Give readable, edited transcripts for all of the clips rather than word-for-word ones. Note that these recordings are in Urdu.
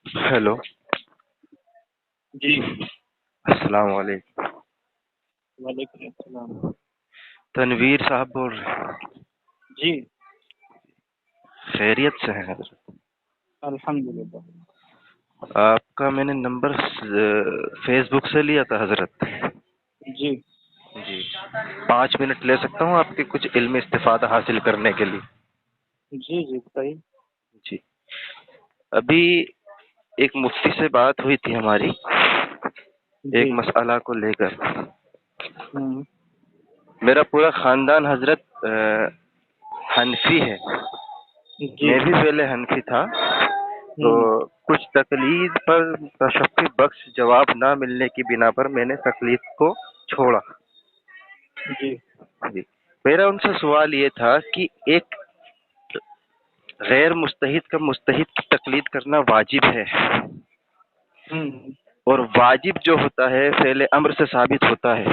ہیلو، جی السلام علیکم۔ وعلیکم السلام۔ تنویر صاحب بول رہے ہیں؟ جی خیریت سے ہیں حضرت؟ الحمدللہ۔ آپ کا میں نے نمبر فیس بک سے لیا تھا حضرت۔ جی جی، 5 منٹ لے سکتا ہوں آپ کے کچھ علمی استفادہ حاصل کرنے کے لیے؟ جی جی بتائیے۔ جی، ابھی ایک مفتی سے بات ہوئی تھی ہماری ایک جی مسئلہ کو لے کر۔ ہوں میرا پورا خاندان حضرت حنفی ہے، جی میں بھی پہلے حنفی تھا، تو ہوں کچھ تقلید پر تشفی بخش جواب نہ ملنے کی بنا پر میں نے تقلید کو چھوڑا۔ جی جی، میرا ان سے سوال یہ تھا کہ ایک غیر مجتہد کا مجتہد کی تقلید کرنا واجب ہے، ہوں اور واجب جو ہوتا ہے فعل امر سے ثابت ہوتا ہے،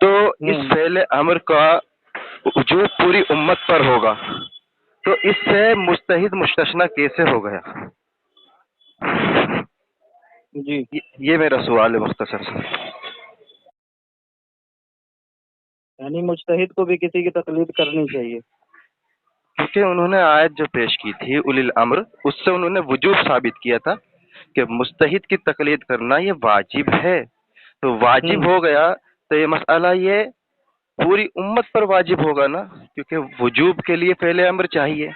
تو اس ہوں فعل امر کا وجوب پوری امت پر ہوگا، تو اس سے مجتہد مستثنی کیسے ہو گیا؟ جی یہ میرا سوال ہے مختصر سے۔ یعنی مجتہد کو بھی کسی کی تقلید کرنی چاہیے؟ کیونکہ انہوں نے آیت جو پیش کی تھی اولی الامر، اس سے انہوں نے وجوب ثابت کیا تھا کہ مجتہد کی تقلید کرنا یہ واجب ہے، تو واجب ہوں ہو گیا تو یہ مسئلہ یہ پوری امت پر واجب ہوگا نا، کیونکہ وجوب کے لیے فعل امر چاہیے۔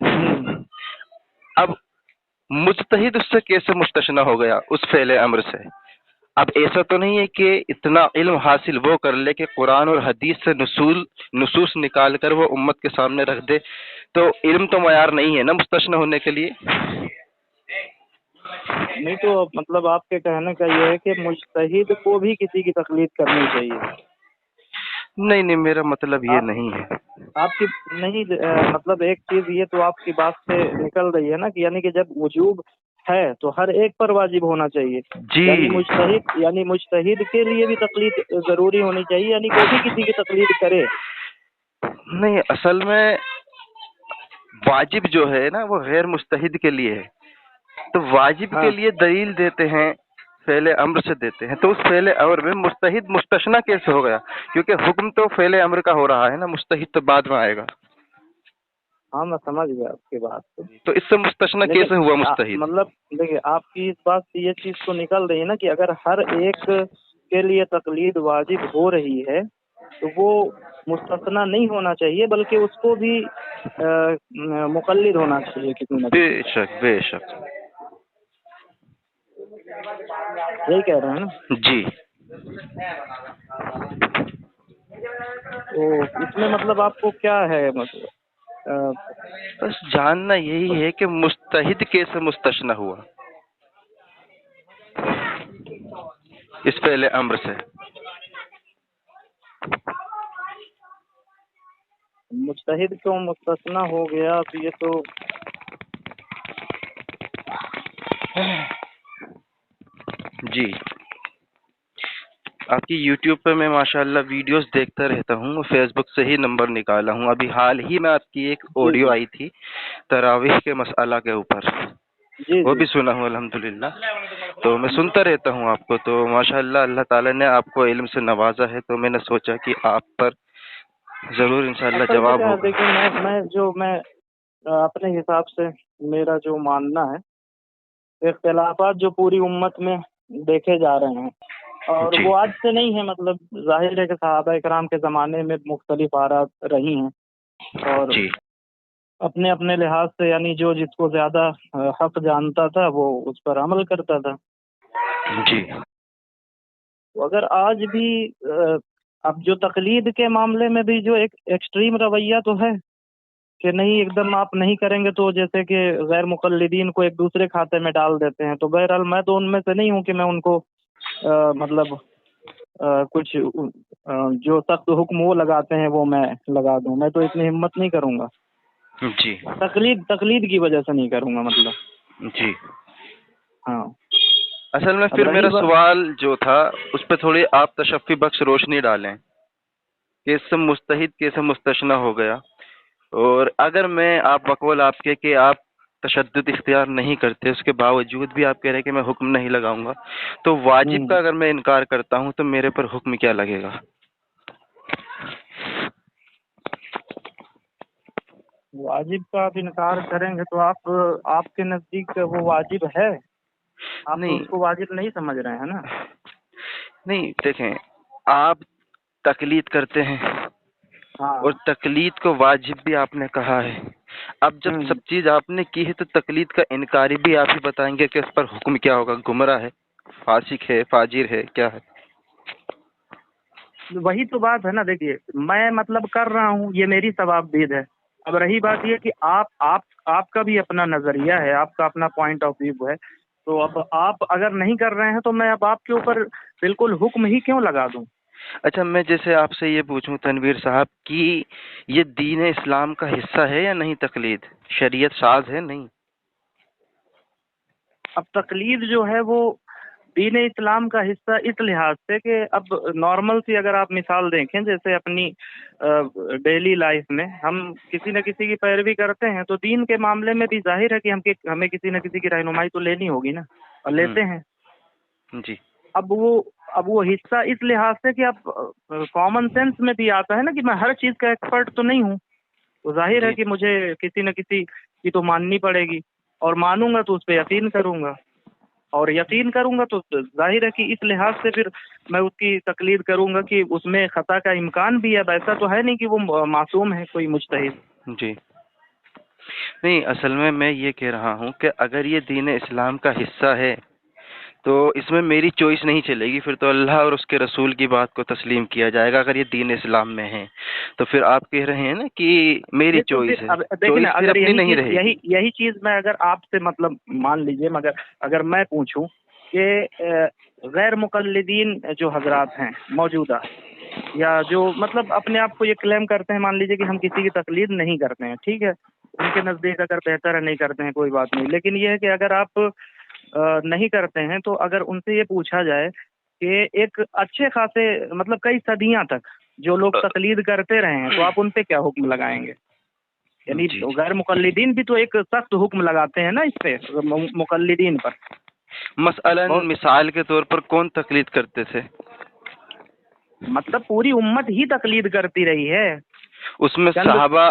ہوں اب مجتہد اس سے کیسے مستثنی ہو گیا اس فعل امر سے؟ اب ایسا تو نہیں ہے کہ اتنا علم حاصل وہ کر لے کہ قرآن اور حدیث سے نصوص نکال کر وہ امت کے سامنے رکھ دے، تو علم تو معیار نہیں ہے نا مستثنی ہونے کے لیے۔ نہیں تو مطلب آپ کے کہنے کا یہ ہے کہ مجتہد کو بھی کسی کی تقلید کرنی چاہیے؟ نہیں نہیں، میرا مطلب یہ آپ نہیں ہے۔ آپ کی نہیں مطلب ایک چیز یہ تو آپ کی بات سے نکل رہی ہے نا کہ یعنی کہ جب وجوب ہے تو ہر ایک پر واجب ہونا چاہیے، جی یعنی مجتہد کے لیے بھی تقلید ضروری ہونی چاہیے، یعنی کہ وہ بھی کسی کی تقلید کرے۔ نہیں، اصل میں واجب جو ہے نا وہ غیر مجتہد کے لیے ہے، تو واجب کے ہاں لیے دلیل دیتے ہیں فعل امر سے دیتے ہیں، تو اس فعل امر میں مجتہد مستثنی کیسے ہو گیا؟ کیونکہ حکم تو فعل امر کا ہو رہا ہے نا، مجتہد تو بعد میں آئے گا، ہاں میں سمجھ گیا آپ کی بات کو، تو اس سے مستثنی لیکن کیسے ہوا مجتہد؟ مطلب دیکھیے آپ کی اس بات سے یہ چیز تو نکل رہی ہے نا کہ اگر ہر ایک کے لیے تقلید واجب ہو رہی ہے تو وہ مستثنی نہیں ہونا چاہیے، بلکہ اس کو بھی مقلد ہونا چاہیے کسی نہ بے کسی کا۔ شک بے شک۔ یہی کہہ رہے ہیں نا؟ جی، تو اس میں مطلب آپ کو کیا ہے مطلب بس جاننا یہی ہے کہ مجتہد کیسے مستثنی ہوا اس فعل امر سے۔ مجتہد کیوں مستثنی ہو گیا؟ تو یہ تو جی، آپ کی یوٹیوب پہ میں ماشاءاللہ ویڈیوز دیکھتا رہتا ہوں، فیس بک سے ہی نمبر نکالا ہوں، ابھی حال ہی میں آپ کی ایک جی آڈیو جی آئی تھی تراویح کے مسئلہ کے اوپر، جی وہ جی بھی سنا ہوں الحمدللہ، تو میں سنتا رہتا ہوں آپ کو، تو ماشاءاللہ اللہ تعالیٰ نے آپ کو علم سے نوازا ہے، تو میں نے سوچا کہ آپ پر ضرور انشاءاللہ اصل میں جواب کیا ہے، ہوگا۔ دیکھیں میں اپنے حساب سے میرا جو ماننا ہے، اختلافات جو پوری امت میں دیکھے جا رہے ہیں اور جی وہ آج سے نہیں ہے، مطلب ظاہر ہے کہ صحابہ کرام کے زمانے میں مختلف آرات رہی ہیں اور جی اپنے اپنے لحاظ سے یعنی جو جس کو زیادہ حق جانتا تھا وہ اس پر عمل کرتا تھا۔ جی تو اگر آج بھی اب جو تقلید کے معاملے میں بھی جو ایک ایکسٹریم رویہ تو ہے کہ نہیں ایک دم آپ نہیں کریں گے تو جیسے کہ غیر مقلدین کو ایک دوسرے کھاتے میں ڈال دیتے ہیں، تو بہرحال میں تو ان میں سے نہیں ہوں کہ میں ان کو مطلب کچھ جو سخت حکم وہ لگاتے ہیں وہ میں لگا دوں، میں تو اتنی ہمت نہیں کروں گا، جی تقلید کی وجہ سے نہیں کروں گا مطلب۔ جی، ہاں اصل میں اب پھر رہی میرا بات، سوال جو تھا اس پہ تھوڑی آپ تشفی بخش روشنی ڈالیں کہ اس سے مجتہد کیسے مستثنی ہو گیا، اور اگر میں آپ بقول آپ کے کہ آپ تشدد اختیار نہیں کرتے، اس کے باوجود بھی آپ کہہ رہے ہیں کہ میں حکم نہیں لگاؤں گا، تو واجب کا اگر میں انکار کرتا ہوں تو میرے پر حکم کیا لگے گا؟ واجب کا آپ انکار کریں گے تو آپ کے نزدیک وہ واجب ہے، آپ تو نہیں اس کو واجب نہیں سمجھ رہے ہیں نا۔ نہیں، دیکھیں، آپ تقلید کرتے ہیں ہاں اور تقلید کو واجب بھی آپ نے کہا ہے، اب جب سب چیز آپ نے کی ہے تو تقلید کا انکاری بھی آپ ہی بتائیں گے کہ اس پر حکم کیا ہوگا، گمراہ ہے، فاسق ہے، فاجر ہے، کیا ہے؟ وہی تو بات ہے نا، دیکھیے میں مطلب کر رہا ہوں، یہ میری ثوابدید ہے۔ اب رہی بات یہ کہ آپ کا بھی اپنا نظریہ ہے، آپ کا اپنا پوائنٹ آف ویو ہے، تو اب آپ اگر نہیں کر رہے ہیں تو میں اب آپ کے اوپر بالکل حکم ہی کیوں لگا دوں؟ اچھا، میں جیسے آپ سے یہ پوچھوں تنویر صاحب کہ یہ دین اسلام کا حصہ ہے یا نہیں؟ تقلید شریعت ساز ہے نہیں؟ اب تقلید جو ہے وہ دین اسلام کا حصہ اس لحاظ سے کہ اب نارمل سی اگر آپ مثال دیکھیں، جیسے اپنی ڈیلی لائف میں ہم کسی نہ کسی کی پیروی کرتے ہیں، تو دین کے معاملے میں بھی ظاہر ہے کہ ہمیں کسی نہ کسی کی رہنمائی تو لینی ہوگی نا، اور لیتے ہیں۔ جی، اب وہ حصہ اس لحاظ سے کہ اب کامن سینس میں بھی آتا ہے نا کہ میں ہر چیز کا ایکسپرٹ تو نہیں ہوں، تو ظاہر ہے جی، کہ مجھے کسی نہ کسی کی تو ماننی پڑے گی، اور مانوں گا تو اس پہ یقین کروں گا، اور یقین کروں گا تو ظاہر ہے کہ اس لحاظ سے پھر میں اس کی تقلید کروں گا کہ اس میں خطا کا امکان بھی ہے۔ اب ایسا تو ہے نہیں کہ وہ معصوم ہے کوئی مجتہد۔ جی، نہیں، اصل میں یہ کہہ رہا ہوں کہ اگر یہ دین اسلام کا حصہ ہے تو اس میں میری چوائس نہیں چلے گی، پھر تو اللہ اور اس کے رسول کی بات کو تسلیم کیا جائے گا اگر یہ دین اسلام میں ہے۔ تو پھر آپ کہہ رہے ہیں نا کہ میری یہ تو چوائس پھر ہے، اب دیکھیں نا، چوائس پھر اگر اپنی یہی نہیں چیز رہے گی۔ یہی چیز میں اگر آپ سے مطلب مان لیجئے، مگر اگر میں پوچھوں کہ غیر مقلدین جو حضرات ہیں موجودہ، یا جو مطلب اپنے آپ کو یہ کلیم کرتے ہیں، مان لیجئے کہ ہم کسی کی تقلید نہیں کرتے ہیں، ٹھیک ہے، ان کے نزدیک اگر بہتر ہے نہیں کرتے ہیں کوئی بات نہیں، لیکن یہ ہے کہ اگر آپ نہیں کرتے ہیں تو اگر ان سے یہ پوچھا جائے کہ ایک اچھے خاصے مطلب کئی صدیاں تک جو لوگ تقلید کرتے رہے ہیں، تو آپ ان پہ کیا حکم لگائیں گے؟ یعنی جی، غیر مقلدین بھی تو ایک سخت حکم لگاتے ہیں نا اس پہ، مقلدین پر۔ مثلا اور مثال کے طور پر کون تقلید کرتے تھے؟ مطلب پوری امت ہی تقلید کرتی رہی ہے۔ اس میں چند صحابہ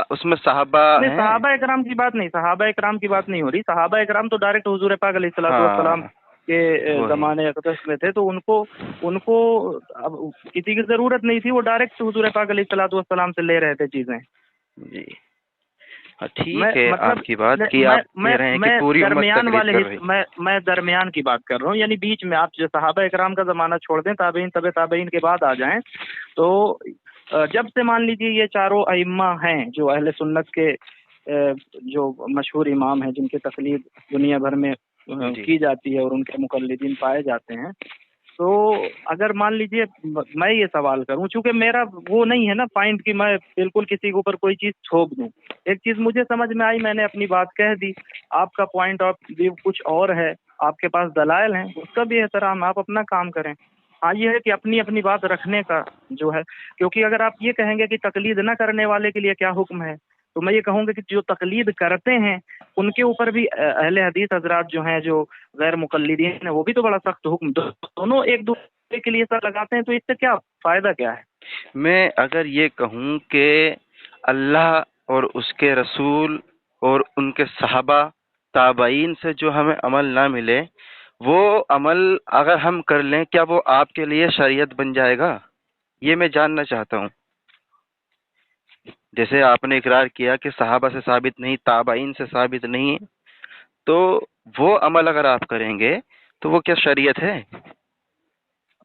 نہیں، ہیں؟ صحابہ اکرام کی بات نہیں، صحابہ اکرام کی بات نہیں ہو رہی، صحابہ اکرام تو ڈائریکٹ حضور پاک علیہ الصلوۃ ہاں، والسلام کے وہی، زمانے اقدس میں تھے، تو ان کو اب کسی کی ضرورت نہیں تھی، وہ ڈائریکٹ حضور پاک علیہ الصلوۃ والسلام سے لے رہے تھے چیزیں۔ جی، ہاں، ٹھیک میں ہے مطلب آپ کی بات کہ میں آپ کہہ میں رہے ہیں کہ میں پوری امت درمیان تقلید والے کر رہی۔ میں درمیان کی بات کر رہا ہوں، یعنی بیچ میں آپ جو صحابہ اکرام کا زمانہ چھوڑ دیں، تابعین، طب تابعین کے بعد آ جائیں، تو جب سے مان لیجیے یہ چاروں ائمہ ہیں جو اہل سنت کے جو مشہور امام ہیں، جن کی تقلید دنیا بھر میں جی، کی جاتی ہے اور ان کے مقلدین پائے جاتے ہیں، تو اگر مان لیجئے میں یہ سوال کروں، چونکہ میرا وہ نہیں ہے نا پوائنٹ کہ میں بالکل کسی کے اوپر کوئی چیز تھوپ دوں، ایک چیز مجھے سمجھ میں آئی، میں نے اپنی بات کہہ دی، آپ کا پوائنٹ آف ویو کچھ اور ہے، آپ کے پاس دلائل ہیں، اس کا بھی احترام، آپ اپنا کام کریں۔ ہاں، یہ ہے کہ اپنی اپنی بات رکھنے کا جو ہے، کیونکہ اگر آپ یہ کہیں گے کہ تقلید نہ کرنے والے کے لیے کیا حکم ہے، تو میں یہ کہوں گا کہ جو تقلید کرتے ہیں ان کے اوپر بھی اہل حدیث حضرات جو ہیں، جو غیر مقلدین ہیں، وہ بھی تو بڑا سخت حکم، دونوں ایک دوسرے کے لیے سر لگاتے ہیں، تو اس سے کیا فائدہ کیا ہے؟ میں اگر یہ کہوں کہ اللہ اور اس کے رسول اور ان کے صحابہ تابعین سے جو ہمیں عمل نہ ملے، وہ عمل اگر ہم کر لیں، کیا وہ آپ کے لیے شریعت بن جائے گا؟ یہ میں جاننا چاہتا ہوں۔ جیسے آپ نے اقرار کیا کہ صحابہ سے ثابت نہیں، تابعین سے ثابت نہیں، تو وہ عمل اگر آپ کریں گے تو وہ کیا شریعت ہے؟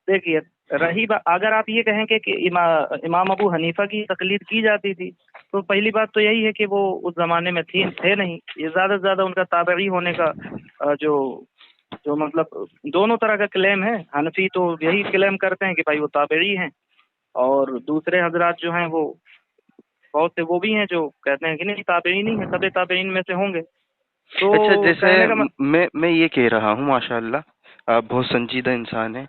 دیکھیے، رہی بات اگر آپ یہ کہیں کہ امام ابو حنیفہ کی تقلید کی جاتی تھی، تو پہلی بات تو یہی ہے کہ وہ اس زمانے میں تھے نہیں، یہ زیادہ سے زیادہ ان کا تابعی ہونے کا جو مطلب دونوں طرح کا کلیم ہے۔ حنفی تو یہی کلیم کرتے ہیں کہ بھائی وہ تابعی ہیں، اور دوسرے حضرات جو ہیں وہ بہت سے وہ بھی ہیں جو کہتے ہیں کہ نہیں، تابعی نہیں ہے، تبع تابعین میں سے ہوں گے۔ تو اچھا، جیسے کہنے کا میں یہ کہہ رہا ہوں، ماشاء اللہ آپ بہت سنجیدہ انسان ہیں،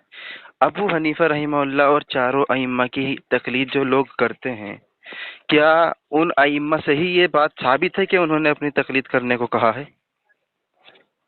ابو حنیفہ رحمہ اللہ اور چاروں ائمہ کی تقلید جو لوگ کرتے ہیں، کیا ان ائمہ سے ہی یہ بات ثابت ہے کہ انہوں نے اپنی تقلید کرنے کو کہا ہے؟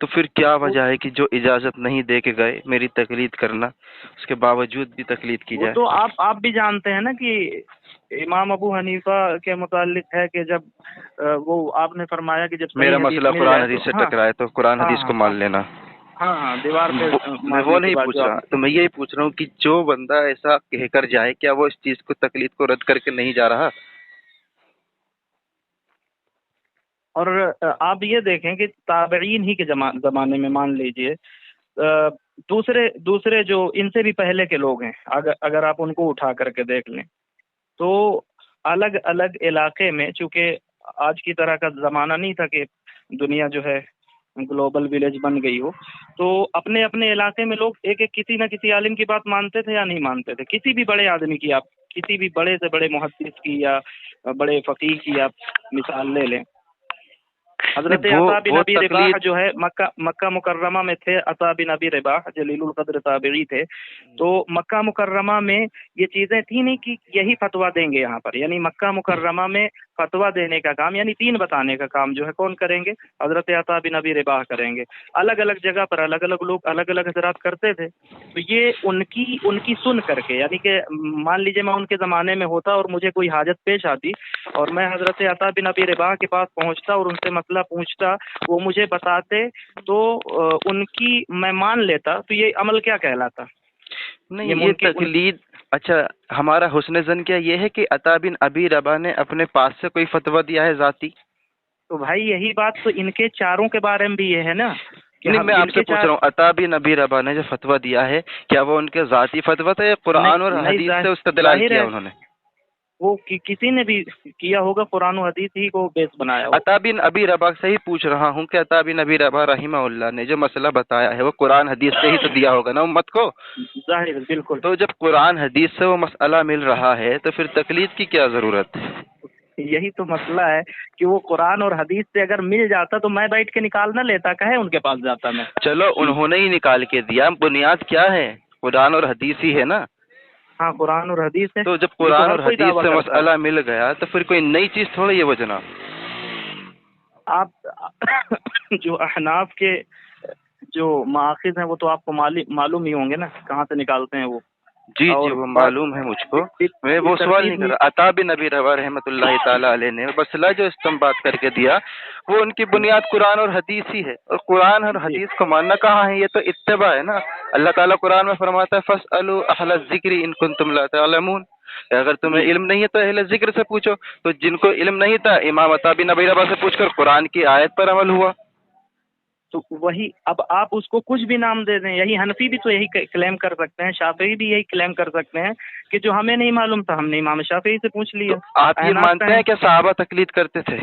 تو پھر کیا وجہ ہے کہ جو اجازت نہیں دے کے گئے میری تقلید کرنا، اس کے باوجود بھی تقلید کی وہ جائے؟ تو آپ بھی جانتے ہیں نا کہ امام ابو حنیفہ کے متعلق ہے کہ جب وہ آپ نے فرمایا کہ جب میرا صحیح حدیث مسئلہ مل قرآن جائے حدیث سے تو ہاں ٹکرائے تو قرآن ہاں حدیث کو ہاں مان لینا۔ ہاں ہاں دیوار پہ میں وہ مارنے کی نہیں بات پوچھ جو آپ رہا، تو میں یہی پوچھ رہا ہوں کہ جو بندہ ایسا کہہ کر جائے کیا وہ اس چیز کو تقلید کو رد کر کے نہیں جا رہا؟ اور آپ یہ دیکھیں کہ تابعین ہی کے زمانے میں مان لیجئے دوسرے جو ان سے بھی پہلے کے لوگ ہیں، اگر آپ ان کو اٹھا کر کے دیکھ لیں تو الگ الگ علاقے میں، چونکہ آج کی طرح کا زمانہ نہیں تھا کہ دنیا جو ہے گلوبل ولیج بن گئی ہو، تو اپنے اپنے علاقے میں لوگ ایک ایک کسی نہ کسی عالم کی بات مانتے تھے یا نہیں مانتے تھے، کسی بھی بڑے آدمی کی، آپ کسی بھی بڑے سے بڑے محدث کی یا بڑے فقیہ کی آپ مثال لے لیں۔ حضرت عطا بن ابی رباح جو ہے مکہ مکرمہ میں تھے، عطا بن ابی رباح جلیل القدر تابعی تھے، تو مکہ مکرمہ میں یہ چیزیں تھیں نہیں کہ یہی فتویٰ دیں گے یہاں پر، یعنی مکہ مکرمہ میں فتویٰ دینے کا کام، یعنی دین بتانے کا کام جو ہے کون کریں گے؟ حضرت عطا بن ابی رباح کریں گے۔ الگ الگ جگہ پر الگ الگ لوگ الگ الگ حضرات کرتے تھے، تو یہ ان کی سن کر کے، یعنی کہ مان لیجیے میں ان کے زمانے میں ہوتا اور مجھے کوئی حاجت پیش آتی اور میں حضرت عطا بن ابی رباح کے پاس پہنچتا اور ان سے مسئلہ پوچھتا، وہ مجھے بتاتے تو ان کی میں مان لیتا، تو یہ عمل کیا کہلاتا؟ نہیں، یہ تقلید۔ اچھا، ہمارا حسن زن کیا یہ ہے کہ عطا بن ابی رباح نے اپنے پاس سے کوئی فتویٰ دیا ہے ذاتی؟ تو بھائی یہی بات تو ان کے چاروں کے بارے میں بھی یہ ہے نا کہ نہیں، میں آپ سے پوچھ رہا ہوں عطا بن ابی رباح نے جو فتویٰ دیا ہے کیا وہ ان کے ذاتی فتویٰ تھا یا قرآن اور حدیث سے استدلال کیا انہوں نے؟ وہ کسی نے بھی کیا ہوگا، قرآن و حدیث ہی کو بیس بنایا ہوگا۔ عطا بن ابی رباح سے ہی پوچھ رہا ہوں کہ عطا بن ابی رباح رحمہ اللہ نے جو مسئلہ بتایا ہے وہ قرآن حدیث سے ہی تو دیا ہوگا نا امت کو؟ ظاہر بالکل۔ تو جب قرآن حدیث سے وہ مسئلہ مل رہا ہے تو پھر تقلید کی کیا ضرورت ہے؟ یہی تو مسئلہ ہے کہ وہ قرآن اور حدیث سے اگر مل جاتا تو میں بیٹھ کے نکال نہ لیتا، کہے ان کے پاس جاتا میں۔ چلو انہوں نے ہی نکال کے دیا، بنیاد کیا ہے؟ قرآن اور حدیث ہی ہے نا۔ ہاں قرآن اور حدیث ہے، تو جب قرآن اور حدیث سے مسئلہ مل گیا تو پھر کوئی نئی چیز تھوڑی ہے وہ جناب۔ آپ جو احناف کے جو مآخذ ہیں وہ تو آپ کو معلوم ہی ہوں گے نا، کہاں سے نکالتے ہیں وہ؟ جی جی وہ معلوم ہے مجھ کو، میں وہ سوال نہیں کر رہا۔ عطا بن ابی رباح رحمۃ اللہ تعالی علیہ نے مسئلہ جو استنباط کر کے دیا وہ ان کی بنیاد قرآن اور حدیث ہی ہے، اور قرآن اور حدیث کو ماننا کہاں ہے؟ یہ تو اتباع ہے نا۔ اللہ تعالیٰ قرآن میں فرماتا ہے فَاسْأَلُوا أَهْلَ الذِّكْرِ إِن كُنتُمْ لَا تَعْلَمُونَ، اگر تمہیں علم نہیں ہے تو اہل ذکر سے پوچھو۔ تو جن کو علم نہیں تھا امام عطا بن ابی رباح سے پوچھ کر قرآن کی آیت پر عمل ہوا۔ تو وہی اب آپ اس کو کچھ بھی نام دے دیں، یہی حنفی بھی تو یہی کلیم کر سکتے ہیں، شافعی بھی یہی کلیم کر سکتے ہیں کہ جو ہمیں نہیں معلوم تھا ہم نے امام شافعی سے پوچھ لیا۔ آپ یہ مانتے ہیں کہ صحابہ تقلید کرتے تھے؟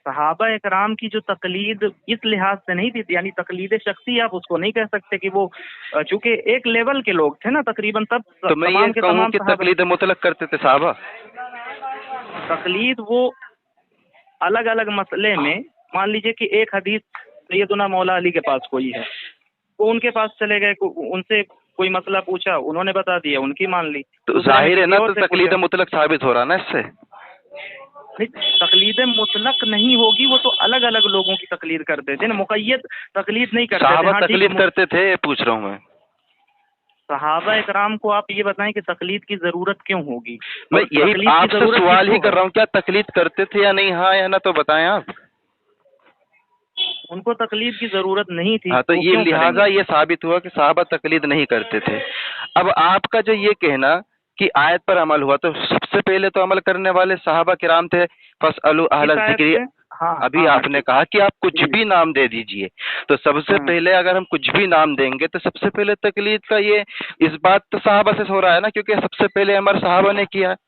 صحابہ اکرام کی جو تقلید اس لحاظ سے نہیں تھی، یعنی تقلید شخصی آپ اس کو نہیں کہہ سکتے کہ وہ چونکہ ایک لیول کے لوگ تھے نا تقریباً، تب تو میں یہ کہوں کہ تقلید مطلق کرتے تھے صحابہ؟ تقلید وہ الگ الگ مسئلے میں، مان لیجئے کہ ایک حدیث سیدنا مولا علی کے پاس کوئی ہے، وہ ان کے پاس چلے گئے، ان سے کوئی مسئلہ پوچھا، انہوں نے بتا دیا، ان کی مان لی، تو ظاہر ہے نا تو تقلید مطلق ثابت ہو رہا نا اس سے۔ تقلید مطلق نہیں ہوگی، وہ تو الگ الگ لوگوں کی تقلید کرتے تھے نا، مقید تقلید نہیں کرتے تھے۔ صحابہ تقلید کرتے تھے پوچھ رہا ہوں میں۔ صحابہ اکرام کو آپ یہ بتائیں کہ تقلید کی ضرورت کیوں ہوگی؟ میں یہی آپ سے سوال ہی کر رہا ہوں، کیا تقلید کرتے تھے یا نہیں؟ ہاں یا نہ تو بتائیں آپ۔ ان کو تقلید کی ضرورت نہیں تھی۔ ہاں تو یہ لہٰذا یہ ثابت ہوا کہ صحابہ تقلید نہیں کرتے تھے۔ اب آپ کا جو یہ کہنا کہ آیت پر عمل ہوا، تو سب سے پہلے تو عمل کرنے والے صحابہ کرام تھے۔ فَاسْأَلُوا أَهْلَ الذِّكْرِ، ابھی آپ نے کہا کہ آپ کچھ بھی نام دے دیجئے، تو سب سے پہلے اگر ہم کچھ بھی نام دیں گے تو سب سے پہلے تقلید کا یہ اس بات تو صحابہ سے ہو رہا ہے نا، کیونکہ سب سے پہلے عمل صحابہ نے کیا ہے۔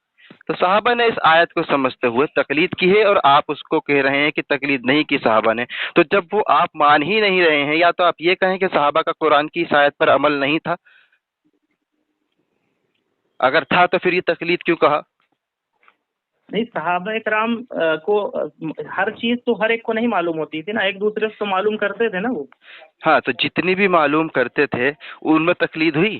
تو صحابہ نے اس آیت کو سمجھتے ہوئے تقلید کی ہے، اور آپ اس کو کہہ رہے ہیں کہ تقلید نہیں کی صحابہ نے۔ تو جب وہ آپ مان ہی نہیں رہے ہیں، یا تو آپ یہ کہیں کہ صحابہ کا قرآن کی اس آیت پر عمل نہیں تھا، اگر تھا تو پھر یہ تقلید کیوں کہا؟ نہیں، صحابہ اکرام کو ہر چیز تو ہر ایک کو نہیں معلوم ہوتی تھی نا، ایک دوسرے سے تو معلوم کرتے تھے نا وہ۔ ہاں تو جتنی بھی معلوم کرتے تھے ان میں تقلید ہوئی؟